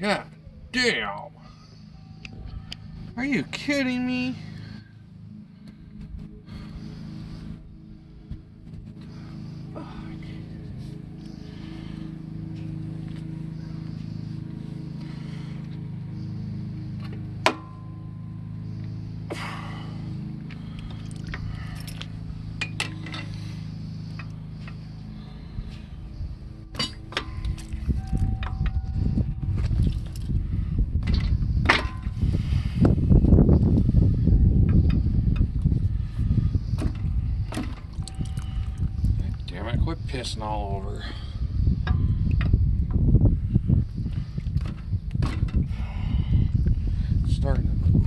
God damn. Are you kidding me? Damn it, quit pissing all over. It's starting to move.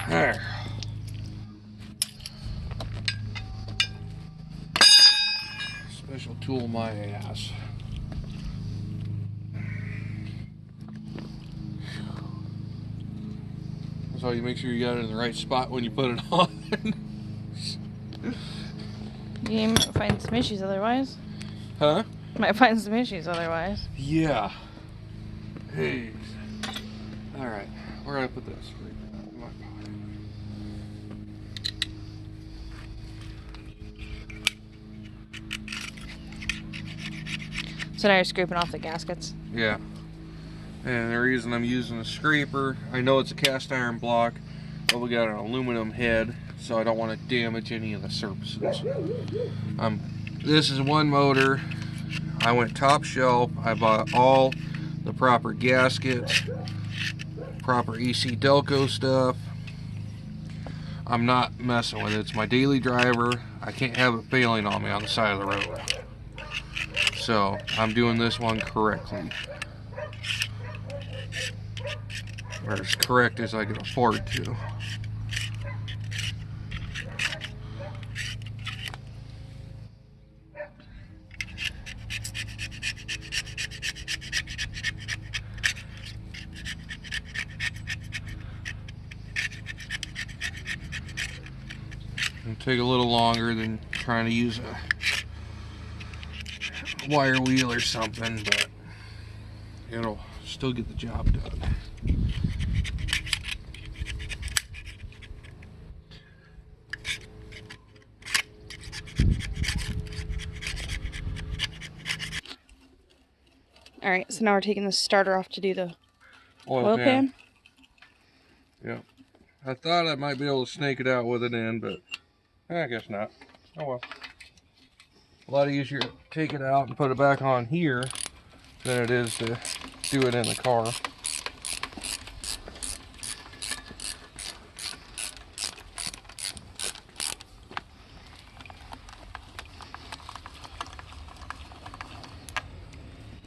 There. Special tool my ass. So you make sure you got it in the right spot when you put it on. You might find some issues otherwise. Huh? Might find some issues otherwise. Yeah. Hey. Alright, where do I put this? Right in my pocket. So now you're scraping off the gaskets. Yeah. And the reason I'm using a scraper, I know it's a cast iron block, but we got an aluminum head, so I don't want to damage any of the surfaces. This is one motor. I went top shelf. I bought all the proper gaskets, proper EC Delco stuff. I'm not messing with it. It's my daily driver. I can't have it failing on me on the side of the road. So I'm doing this one correctly. Or as correct as I can afford to. It'll take a little longer than trying to use a wire wheel or something, but it'll still get the job done. Alright, so now we're taking the starter off to do the Oil pan. Yeah. I thought I might be able to snake it out with it in, but I guess not. Oh well. A lot easier to take it out and put it back on here than it is to do it in the car.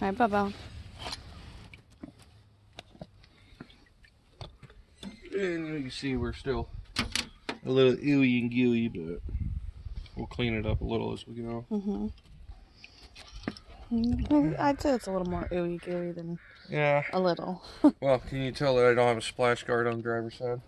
Alright, Bubba. And you can see we're still a little ooey and gooey, but we'll clean it up a little as we go. I'd say it's a little more ooey gooey than a little. Well, can you tell that I don't have a splash guard on the driver's side?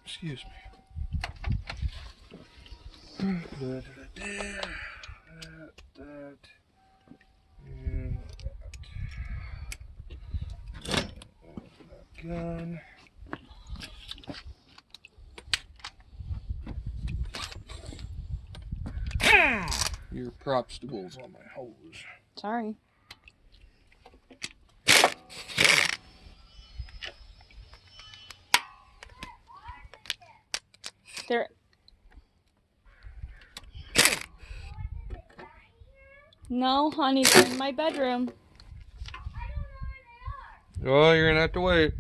Excuse me. That, and that gun. Your prop stool's on my hose. Sorry. There. No, honey, they're in my bedroom. Oh, you're gonna have to wait.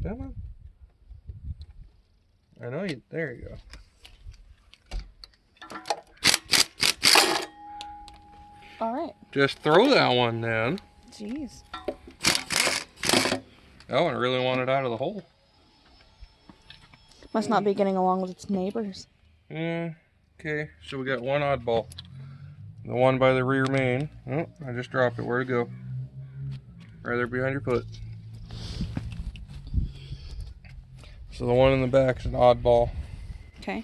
Come on. I know you. There you go. All right. Just throw that one then. Jeez. That one really wanted out of the hole. Must not be getting along with its neighbors. Yeah. Okay, so we got one oddball. The one by the rear main. Oh, I just dropped it. Where'd it go? Right there behind your foot. So the one in the back is an oddball. Okay.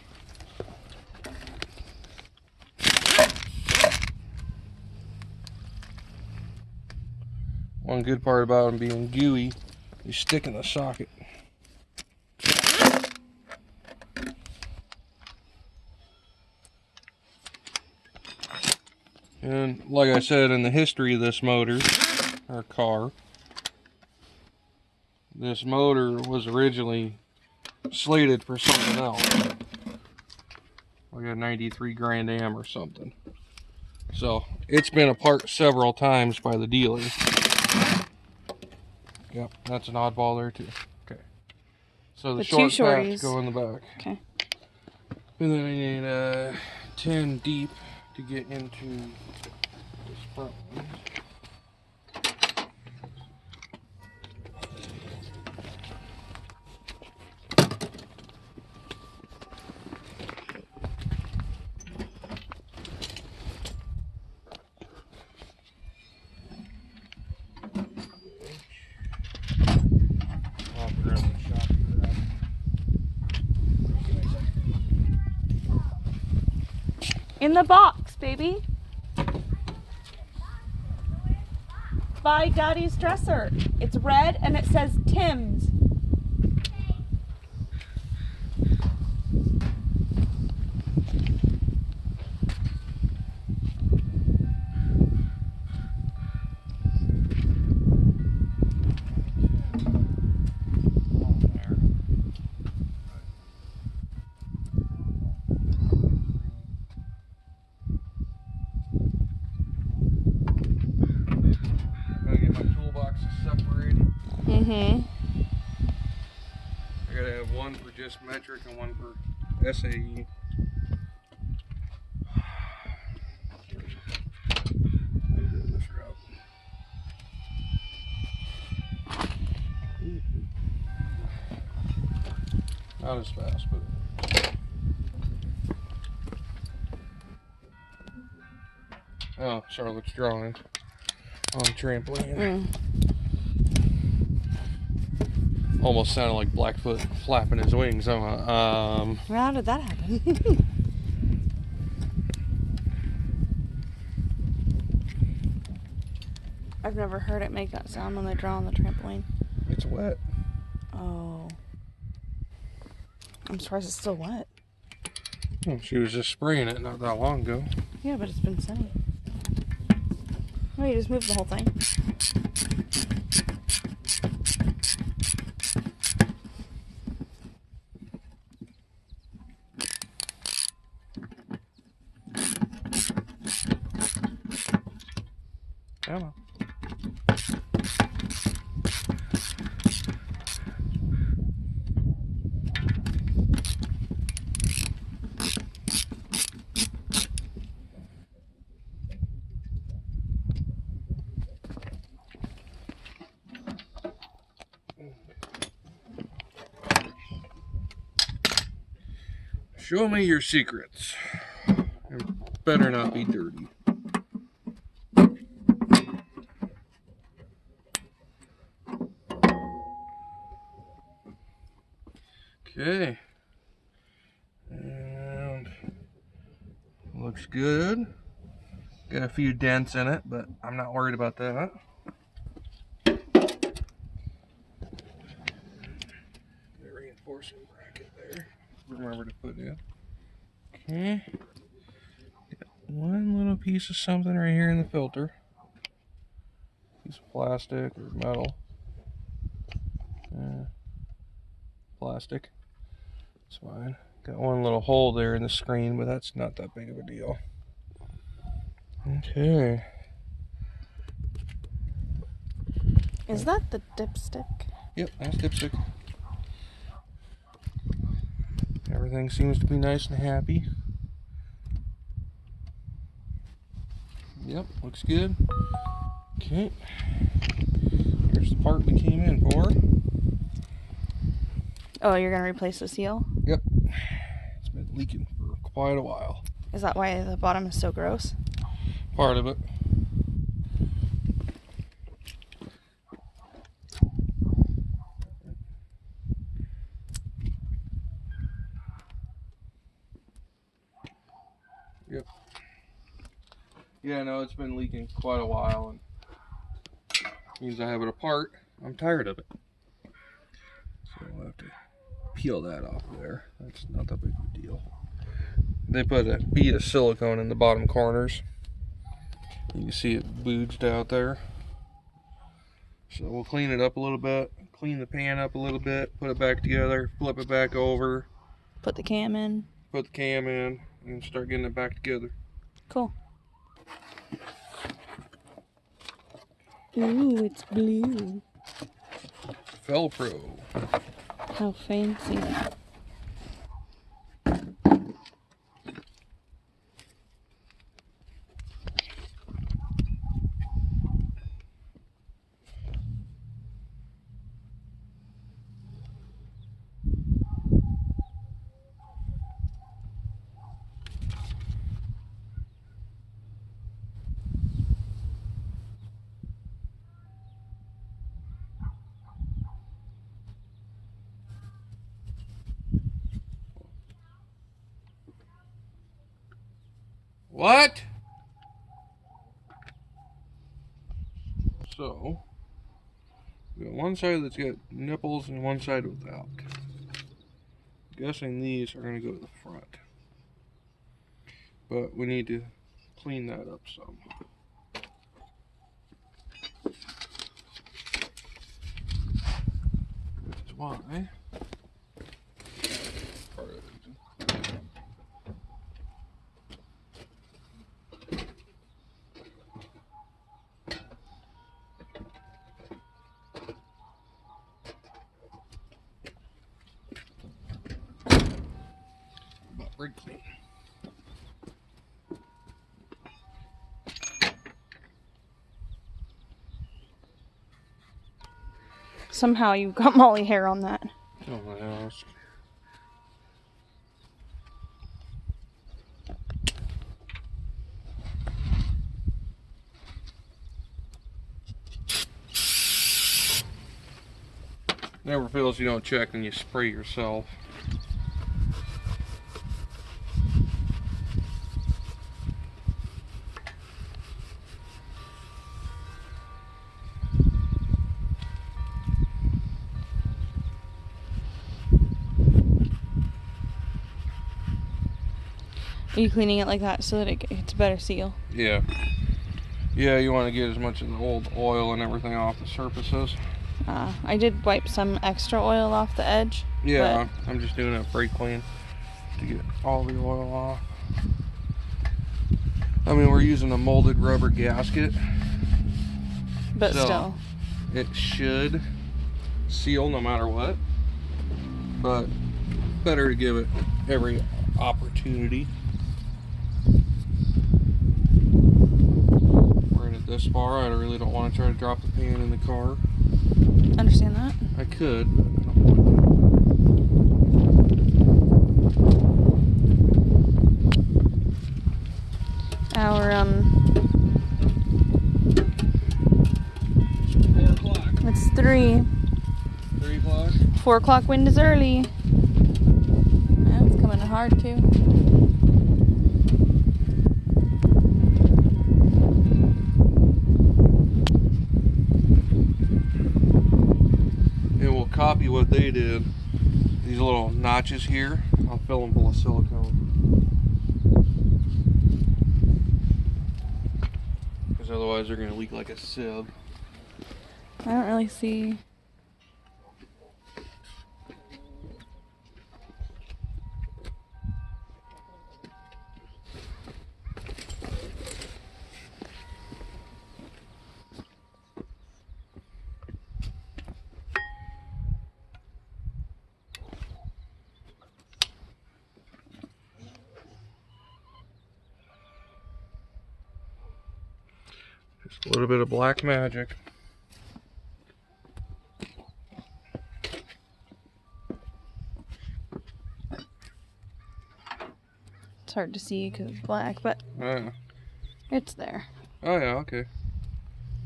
One good part about them being gooey, you stick in the socket. And like I said, in the history of this motor, or car, this motor was originally slated for something else. Like a 93 Grand Am or something. So it's been apart several times by the dealer. Yep, that's an oddball there too. Okay. So the short paths go in the back. Okay. And then I need 10 deep to get into this front one. In the box, baby. By Daddy's dresser. It's red and it says Tim's. I gotta have one for just metric and one for SAE. Not as fast, but oh, Charlotte's drawing on the trampoline. Almost sounded like Blackfoot flapping his wings. How did that happen? I've never heard it make that sound when they draw on the trampoline. It's wet. Oh. I'm surprised it's still wet. Well, she was just spraying it not that long ago. Yeah, but it's been sunny. Oh, you just moved the whole thing. Come on. Show me your secrets. It better not be dirty. Okay. And looks good. Got a few dents in it, but I'm not worried about that. The reinforcing bracket there. Remember to put in. Okay. Got one little piece of something right here in the filter. Piece of plastic or metal. Plastic. It's fine. Got one little hole there in the screen, but that's not that big of a deal. Okay. Is that the dipstick? Yep, that's dipstick. Everything seems to be nice and happy. Yep, looks good. Okay. Here's the part we came in for. Oh, you're gonna replace the seal? Yep. It's been leaking for quite a while. Is that why the bottom is so gross? Part of it. Yep. Yeah, no, it's been leaking quite a while, and means I have it apart. I'm tired of it. So I'll have to peel that off there. That's not that big of a deal. They put a bead of silicone in the bottom corners. You can see it booged out there. So we'll clean it up a little bit, clean the pan up a little bit, put it back together, flip it back over. Put the cam in. Put the cam in, and start getting it back together. Cool. Ooh, it's blue. Velcro. How fancy. What? So, we got one side that's got nipples and one side without. I'm guessing these are going to go to the front. But we need to clean that up some. Which is why part of the reason. About brake clean. Somehow you've got Molly hair on that. Don't ask. Never feels you don't check and you spray yourself. Are you cleaning it like that so that it gets a better seal? Yeah. Yeah, you want to get as much of the old oil and everything off the surfaces. I did wipe some extra oil off the edge. Yeah, I'm just doing a brake clean to get all the oil off. I mean, we're using a molded rubber gasket. But so still. It should seal no matter what. But better to give it every opportunity. We're in it this far. I really don't want to try to drop the pan in the car. Understand that? I could, but I don't want to. Our 4 o'clock. It's 3. 3 o'clock? 4 o'clock wind is early. Yeah, it's coming hard too. It will copy what they did. These little notches here, I'll fill them full of silicone. Because otherwise they're going to leak like a sieve. I don't really see. Just a little bit of black magic. hard to see because it's black, but it's there. Oh yeah, okay.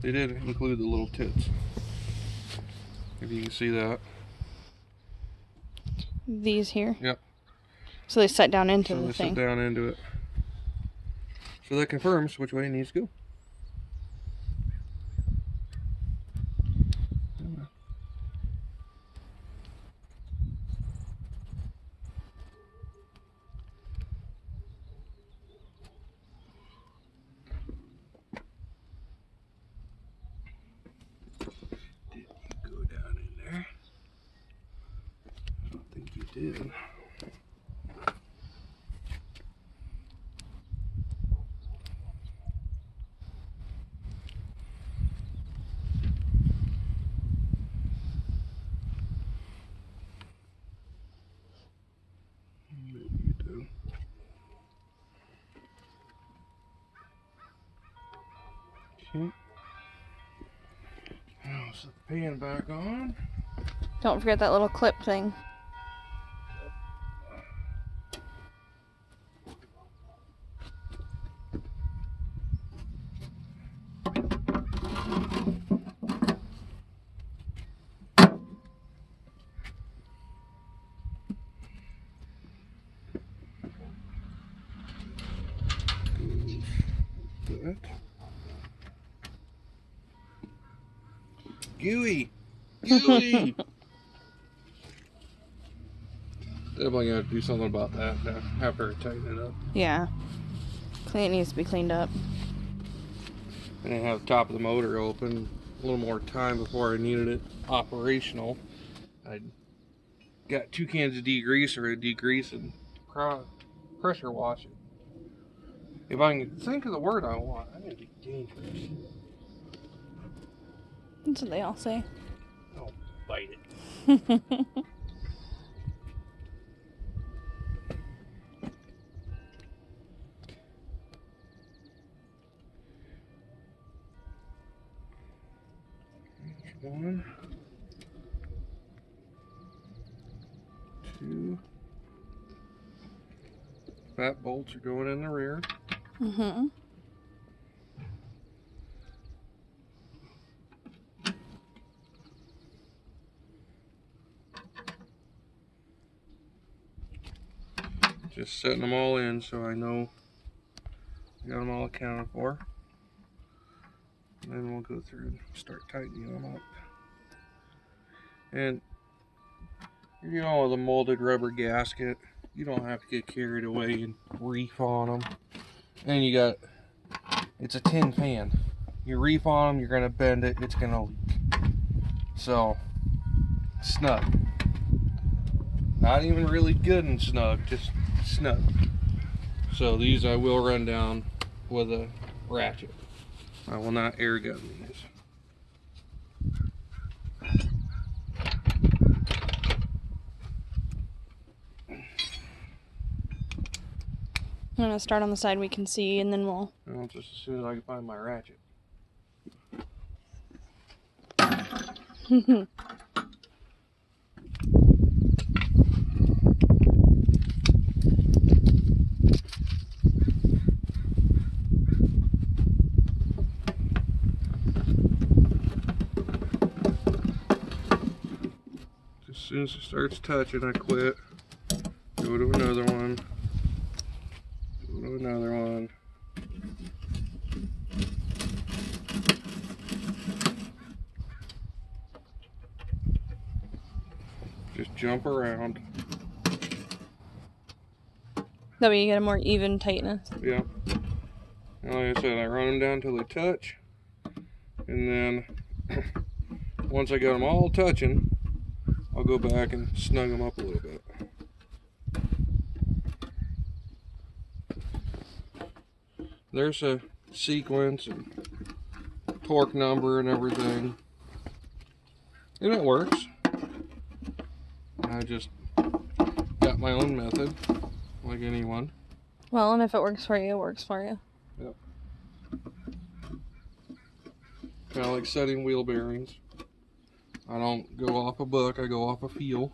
They did include the little tits. If you can see that. These here? Yep. So they set down into the thing. So they set down into it. So that confirms which way it needs to go. Did. Maybe you do. Okay. Now set the pan back on. Don't forget that little clip thing. That. Gooey! Gooey! Definitely gotta do something about that after I tighten it up. Yeah. It needs to be cleaned up. I didn't have the top of the motor open. A little more time before I needed it operational. I got 2 cans of degreaser to degrease and pressure wash it. If I can think of the word I want, I'm gonna be dangerous. That's what they all say. Don't bite it. One, 2. Fat bolts are going in the rear. Mm-hmm. Just setting them all in so I know I got them all accounted for. And then we'll go through and start tightening them up. And you know, with a molded rubber gasket, you don't have to get carried away and reef on them. And you got, it's a tin pan. You reef on them, you're gonna bend it, it's gonna leak. So, snug. Not even really good and snug, just snug. So these I will run down with a ratchet. I will not air gun these. I'm gonna start on the side we can see, and then we'll. Well, just as soon as I can find my ratchet. As soon as it starts touching, I quit. Go to another one. Go to another one. Just jump around. That way you get a more even tightness. Yeah. And like I said, I run them down till they touch. And then once I got them all touching, I'll go back and snug them up a little bit. There's a sequence and torque number and everything. And it works. I just got my own method, like anyone. Well, and if it works for you, it works for you. Yep. Kind of like setting wheel bearings. I don't go off a book, I go off a feel.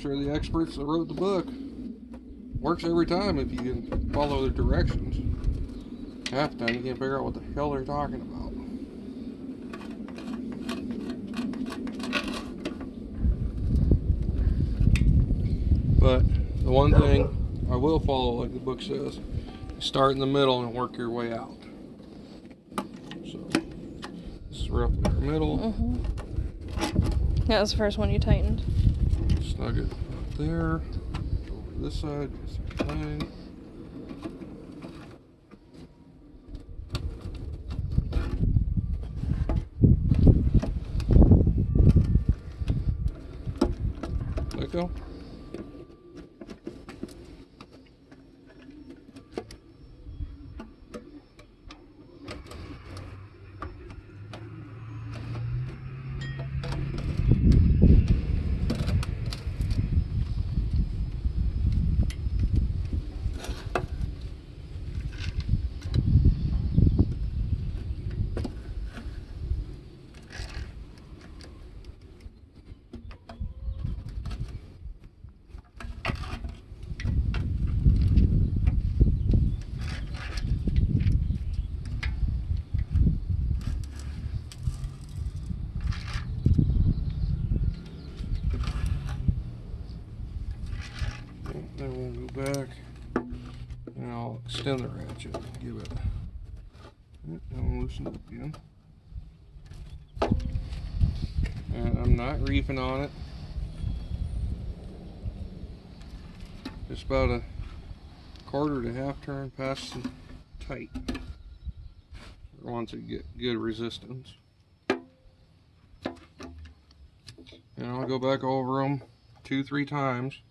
sure the experts that wrote the book. Works every time if you can follow the directions. Half the time you can't figure out what the hell they're talking about. But the one thing I will follow, like the book says, start in the middle and work your way out. So this is roughly our middle. Mm-hmm. That was the first one you tightened. Snug it up there. Over this side, same thing. Let go. Then we'll go back and I'll extend the ratchet, give it, and loosen it again. And I'm not reefing on it. Just about a quarter to half turn past the tight. Once it get good resistance. And I'll go back over them 2-3 times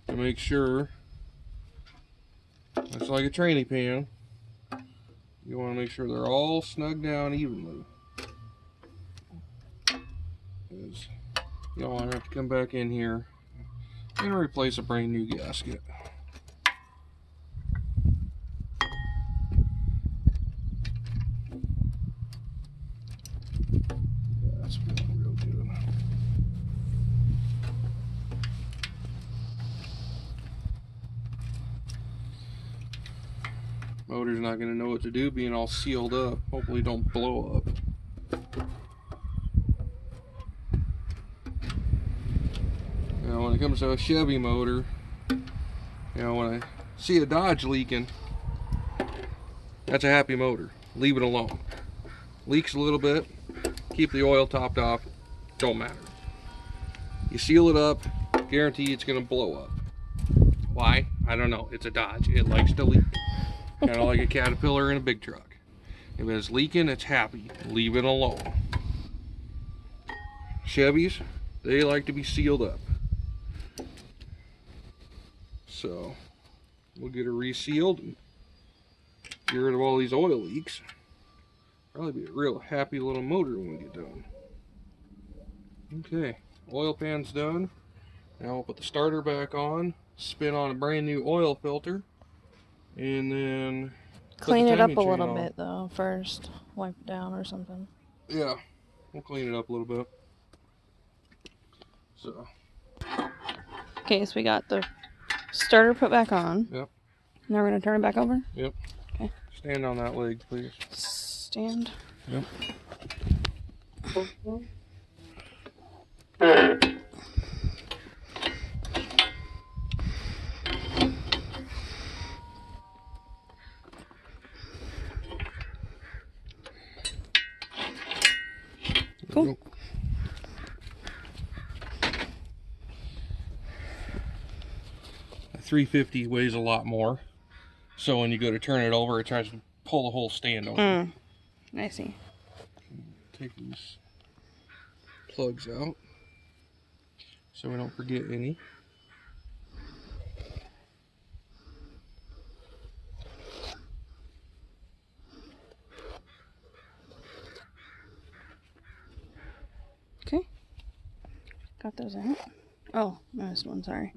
to make sure. It's like a training pan. You want to make sure they're all snug down evenly. Because you don't want to have to come back in here and replace a brand new gasket. Yeah, that's feeling real good. Motor's not going to know what to do being all sealed up. Hopefully don't blow up. Now when it comes to a Chevy motor, when I see a Dodge leaking, that's a happy motor. Leave it alone. Leaks a little bit, keep the oil topped off, don't matter. You seal it up, guarantee it's going to blow up. Why? I don't know. It's a Dodge. It likes to leak. Kind of like a Caterpillar in a big truck. If it's leaking, it's happy. Leave it alone. Chevys, they like to be sealed up. So, we'll get it resealed and get rid of all these oil leaks. Probably be a real happy little motor when we get done. Okay, oil pan's done. Now we'll put the starter back on, spin on a brand new oil filter, and then clean it up a little bit though first. Wipe it down or something. Yeah, we'll clean it up a little bit. So. Okay, so we got the starter put back on. Yep. Now we're gonna turn it back over? Yep. Okay. Stand on that leg, please. Stand. Yep. Cool. A 350 weighs a lot more, so when you go to turn it over, it tries to pull the whole stand over. I see. Take these plugs out so we don't forget any. Okay. Got those out. Oh, I missed one, sorry.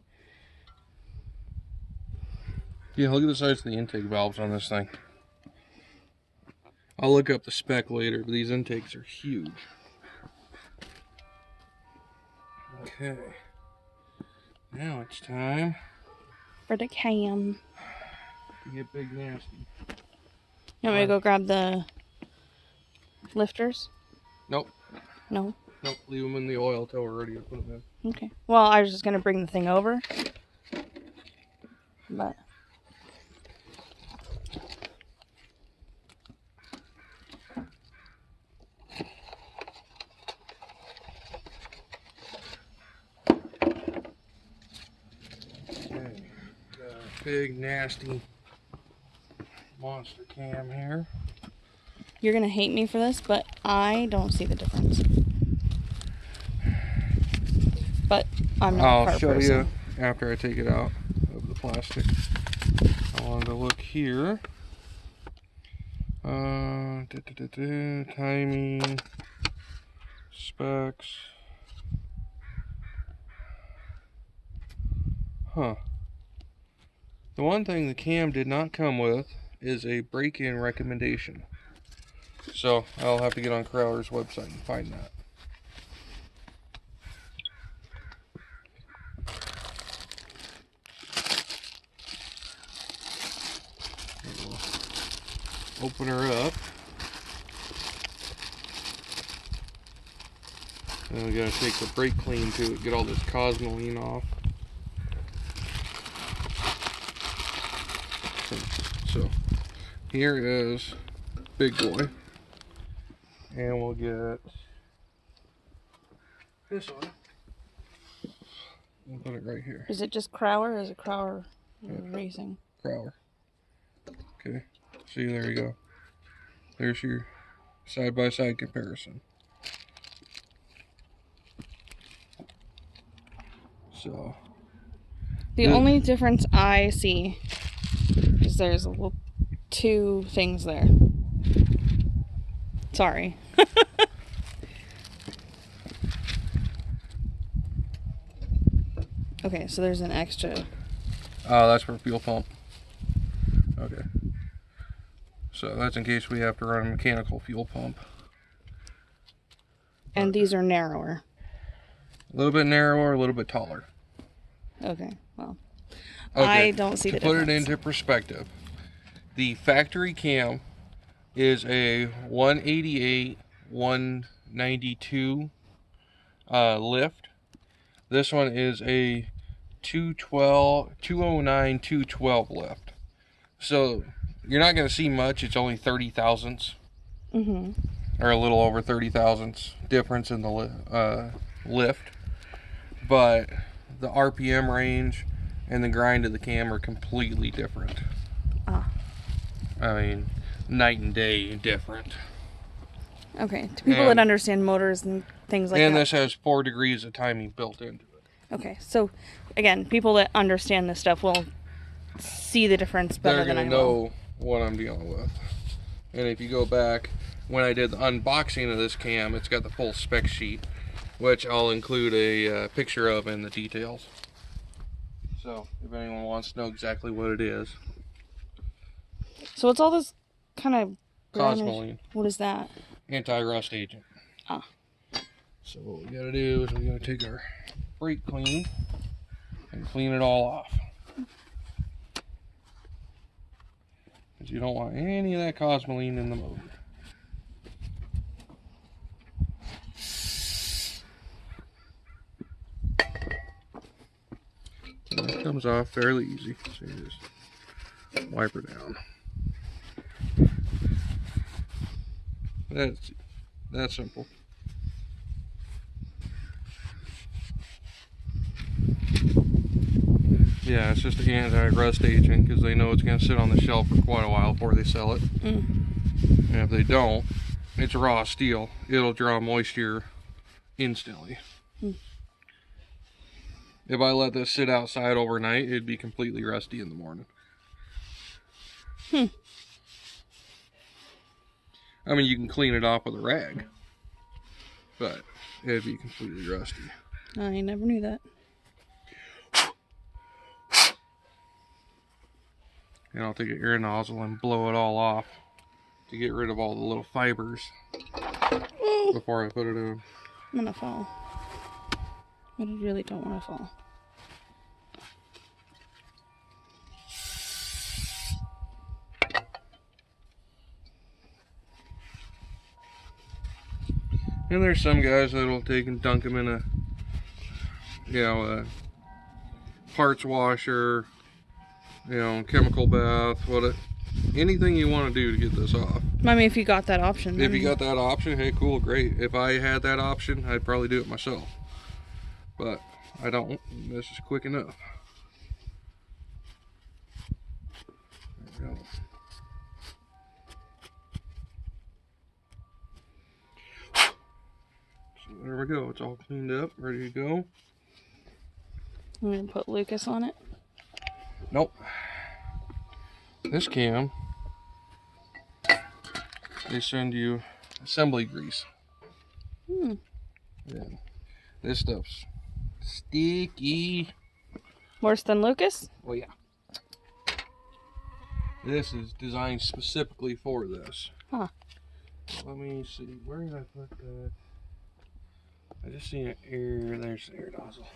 Yeah, look at the size of the intake valves on this thing. I'll look up the spec later, but these intakes are huge. Okay. Now it's time For the cam. to get big nasty. You want me to go grab the lifters? Nope. No? Nope. Leave them in the oil till we're ready to put them in. Okay. Well, I was just going to bring the thing over. But... Okay. Got a big nasty monster cam here. You're going to hate me for this, but I don't see the difference. But I'm not a car I'll show person. you after I take it out of the plastic. I wanted to look here. Timing, specs. Huh. The one thing the cam did not come with is a break-in recommendation. So I'll have to get on Crowder's website and find that. We'll open her up. And we gotta take the brake clean to it, get all this cosmoline off. So here is big boy, and we'll get this one. We'll put it right here. Is it just Crower or is it Crower Racing? Crowler. Okay, see, there you go. There's your side-by-side comparison. So The only difference I see is there's a little, two things there. Sorry. Okay, so there's an extra. oh, that's for fuel pump. Okay. So that's in case we have to run a mechanical fuel pump. And these are narrower. A little bit narrower, a little bit taller. Okay, well. Okay. I don't see the difference. To put it difference. into perspective, the factory cam is a 188, 192 lift. This one is a 209, 212 lift. So you're not going to see much. It's only 30 thousandths. Mm-hmm. Or a little over 30 thousandths difference in the lift. But the RPM range and the grind of the cam are completely different. Ah. I mean, night and day different. Okay, to people that understand motors and things like and that. this has 4 degrees of timing built into it. Okay, so again, people that understand this stuff will see the difference better They're than I going to will. know what I'm dealing with. And if you go back, when I did the unboxing of this cam, it's got the full spec sheet, which I'll include a picture of in the details. So, if anyone wants to know exactly what it is. So it's all this kind of brownish- Cosmoline. What is that? Anti-rust agent. Ah. So what we gotta do is we gotta take our brake clean and clean it all off. Because you don't want any of that cosmoline in the motor. And it comes off fairly easy. So you just wipe her down. That's simple. Yeah, it's just an anti-rust agent because they know it's going to sit on the shelf for quite a while before they sell it. Mm. And if they don't, it's raw steel. It'll draw moisture instantly. Mm. If I let this sit outside overnight, it'd be completely rusty in the morning. I mean, you can clean it off with a rag, but it'd be completely rusty. I never knew that. And I'll take an air nozzle and blow it all off to get rid of all the little fibers before I put it in. I'm gonna fall. But I really don't want to fall. And there's some guys that'll take and dunk them in a, a parts washer, chemical bath, anything you want to do to get this off. I mean, if you got that option. If you got that option, hey, cool, great. If I had that option, I'd probably do it myself. But I don't. This is quick enough. There we go. So there we go. It's all cleaned up, ready to go. I'm gonna put Lucas on it. Nope. This cam, they send you assembly grease. Hmm. Yeah. This stuff's sticky. Worse than Lucas? Oh yeah. This is designed specifically for this. Huh. Let me see. Where did I put that? I just seen an air. There's the air nozzle.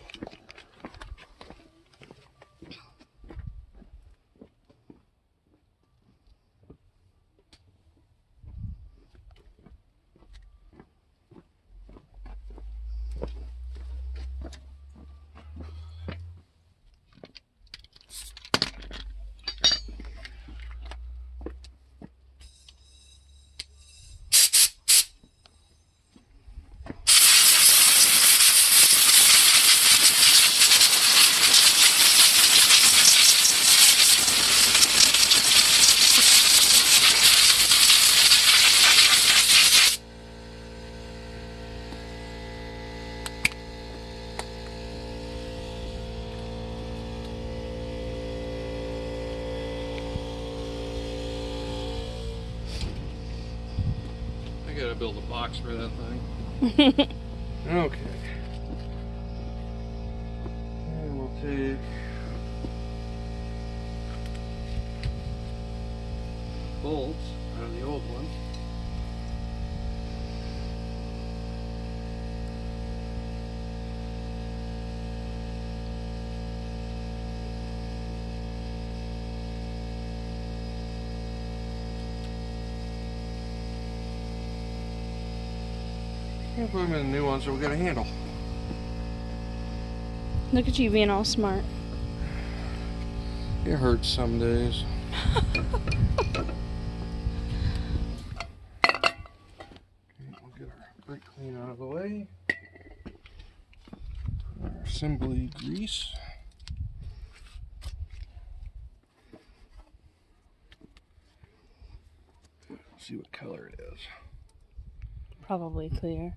I gotta build a box for that thing. Okay. And we'll take bolts out of the old one. Put them in the new one so we got a handle. Look at you being all smart. It hurts some days. Okay, we'll get our brake clean out of the way. Our assembly grease. See what color it is. Probably clear.